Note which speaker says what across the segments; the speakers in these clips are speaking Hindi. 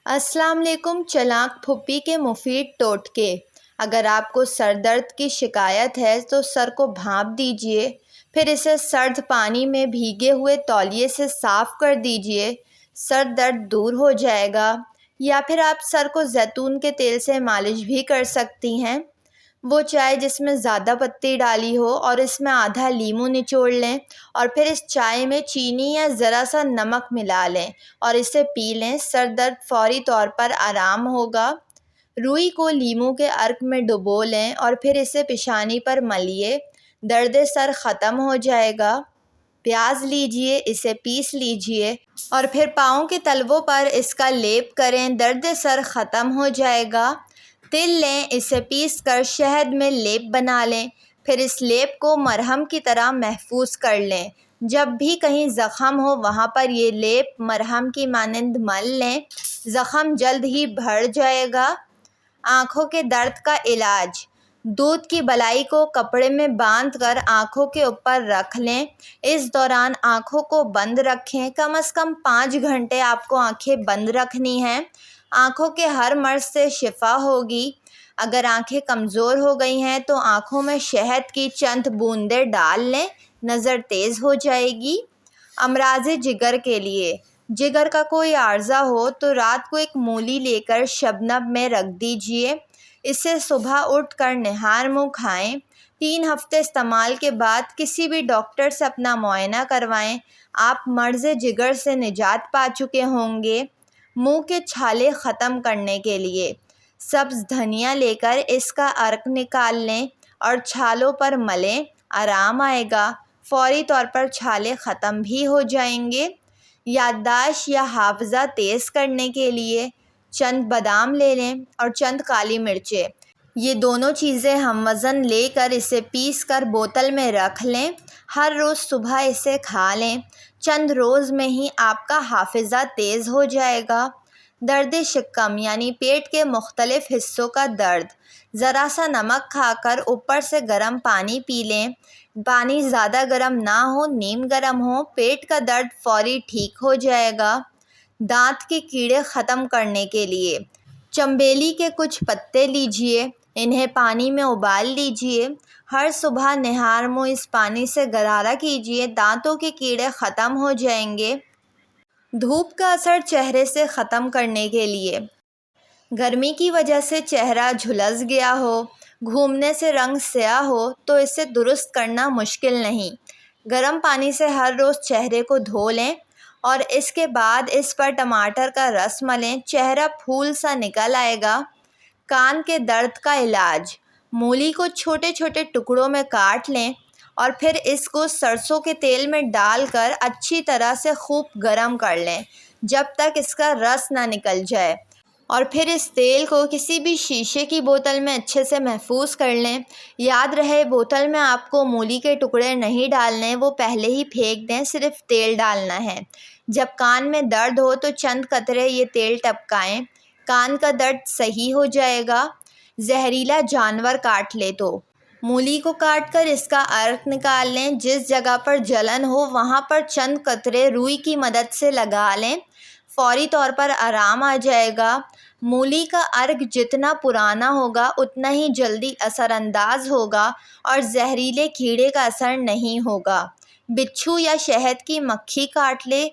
Speaker 1: अस्सलाम वालेकुम। चलाक फुप्पी के मुफीद टोटके। अगर आपको सर दर्द की शिकायत है तो सर को भाप दीजिए, फिर इसे सर्द पानी में भीगे हुए तौलिए से साफ़ कर दीजिए। सर दर्द दूर हो जाएगा। या फिर आप सर को जैतून के तेल से मालिश भी कर सकती हैं। वो चाय जिसमें ज़्यादा पत्ती डाली हो और इसमें आधा लीमू निचोड़ लें और फिर इस चाय में चीनी या ज़रा सा नमक मिला लें और इसे पी लें। सर दर्द फ़ौरी तौर पर आराम होगा। रुई को लीमू के अर्क में डुबो लें और फिर इसे पेशानी पर मलिए, दर्द सर ख़त्म हो जाएगा। प्याज लीजिए, इसे पीस लीजिए और फिर पाँव के तलवों पर इसका लेप करें, दर्द सर ख़त्म हो जाएगा। तिल लें, इसे पीस कर शहद में लेप बना लें, फिर इस लेप को मरहम की तरह महफूज कर लें। जब भी कहीं ज़ख़म हो वहाँ पर ये लेप मरहम की मानंद मल लें, ज़ख़म जल्द ही भर जाएगा। आँखों के दर्द का इलाज। दूध की बलाई को कपड़े में बांधकर आँखों के ऊपर रख लें। इस दौरान आँखों को बंद रखें। कम से कम 5 घंटे आपको आँखें बंद रखनी हैं। आँखों के हर मर्ज़ से शिफा होगी। अगर आँखें कमज़ोर हो गई हैं तो आँखों में शहद की चंद बूंदें डाल लें, नज़र तेज़ हो जाएगी। अमराज़े जिगर के लिए। जिगर का कोई आर्ज़ा हो तो रात को एक मूली लेकर शबनम में रख दीजिए। इसे सुबह उठकर निहार मुँह खाएं। 3 हफ्ते इस्तेमाल के बाद किसी भी डॉक्टर से अपना मुआयना करवाएं। आप मर्ज़ जिगर से निजात पा चुके होंगे। मुंह के छाले ख़त्म करने के लिए सब्ज़ धनिया लेकर इसका अर्क निकाल लें और छालों पर मलें, आराम आएगा। फ़ौरी तौर पर छाले ख़त्म भी हो जाएंगे। याददाश्त या हाफ़ज़ा तेज़ करने के लिए चंद बादाम ले लें और चंद काली मिर्चें। ये दोनों चीज़ें हम वज़न लेकर इसे पीस कर बोतल में रख लें। हर रोज़ सुबह इसे खा लें। चंद रोज़ में ही आपका हाफ़िज़ा तेज़ हो जाएगा। दर्द शिक्कम यानी पेट के मुख्तलिफ़ हिस्सों का दर्द। ज़रा सा नमक खाकर ऊपर से गर्म पानी पी लें। पानी ज़्यादा गर्म ना हो, नीम गर्म हो। पेट का दर्द फ़ौरी ठीक हो जाएगा। दांत के कीड़े ख़त्म करने के लिए चंबेली के कुछ पत्ते लीजिए, इन्हें पानी में उबाल लीजिए। हर सुबह निहार मुँह इस पानी से गरारा कीजिए, दांतों के कीड़े ख़त्म हो जाएंगे। धूप का असर चेहरे से ख़त्म करने के लिए गर्मी की वजह से चेहरा झुलस गया हो, घूमने से रंग स्याह हो तो इसे दुरुस्त करना मुश्किल नहीं। गर्म पानी से हर रोज़ चेहरे को धो लें और इसके बाद इस पर टमाटर का रस मलें, चेहरा फूल सा निकल आएगा। कान के दर्द का इलाज। मूली को छोटे छोटे टुकड़ों में काट लें और फिर इसको सरसों के तेल में डालकर अच्छी तरह से खूब गर्म कर लें जब तक इसका रस ना निकल जाए और फिर इस तेल को किसी भी शीशे की बोतल में अच्छे से महफूज कर लें। याद रहे बोतल में आपको मूली के टुकड़े नहीं डालने, वो पहले ही फेंक दें, सिर्फ तेल डालना है। जब कान में दर्द हो तो चंद कतरे ये तेल टपकाएं, कान का दर्द सही हो जाएगा। जहरीला जानवर काट ले तो मूली को काटकर इसका अर्क निकाल लें। जिस जगह पर जलन हो वहाँ पर चंद कतरे रुई की मदद से लगा लें, फ़ौरी तौर पर आराम आ जाएगा। मूली का अर्क जितना पुराना होगा उतना ही जल्दी असरअंदाज होगा और जहरीले कीड़े का असर नहीं होगा। बिच्छू या शहद की मक्खी काट ले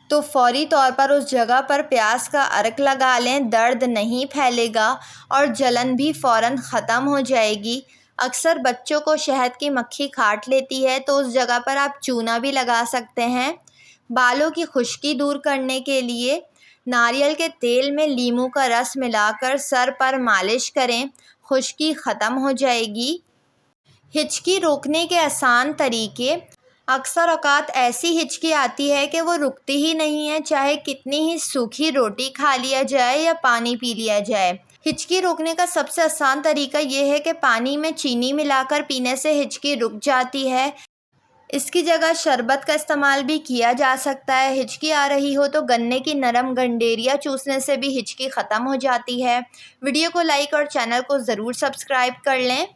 Speaker 1: तो फ़ौरी तौर पर उस जगह पर प्याज का अर्क लगा लें, दर्द नहीं फैलेगा और जलन भी फ़ौरन ख़त्म हो जाएगी। अक्सर बच्चों को शहद की मक्खी काट लेती है तो उस जगह पर आप चूना भी लगा सकते हैं। बालों की खुश्की दूर करने के लिए नारियल के तेल में लीमू का रस मिलाकर सर पर मालिश करें, खुश्की ख़त्म हो जाएगी। हिचकी रोकने के आसान तरीके। अक्सर औक़ात ऐसी हिचकी आती है कि वो रुकती ही नहीं है, चाहे कितनी ही सूखी रोटी खा लिया जाए या पानी पी लिया जाए। हिचकी रोकने का सबसे आसान तरीका ये है कि पानी में चीनी मिलाकर पीने से हिचकी रुक जाती है। इसकी जगह शरबत का इस्तेमाल भी किया जा सकता है। हिचकी आ रही हो तो गन्ने की नरम गंडेरिया चूसने से भी हिचकी ख़त्म हो जाती है। वीडियो को लाइक और चैनल को ज़रूर सब्सक्राइब कर लें।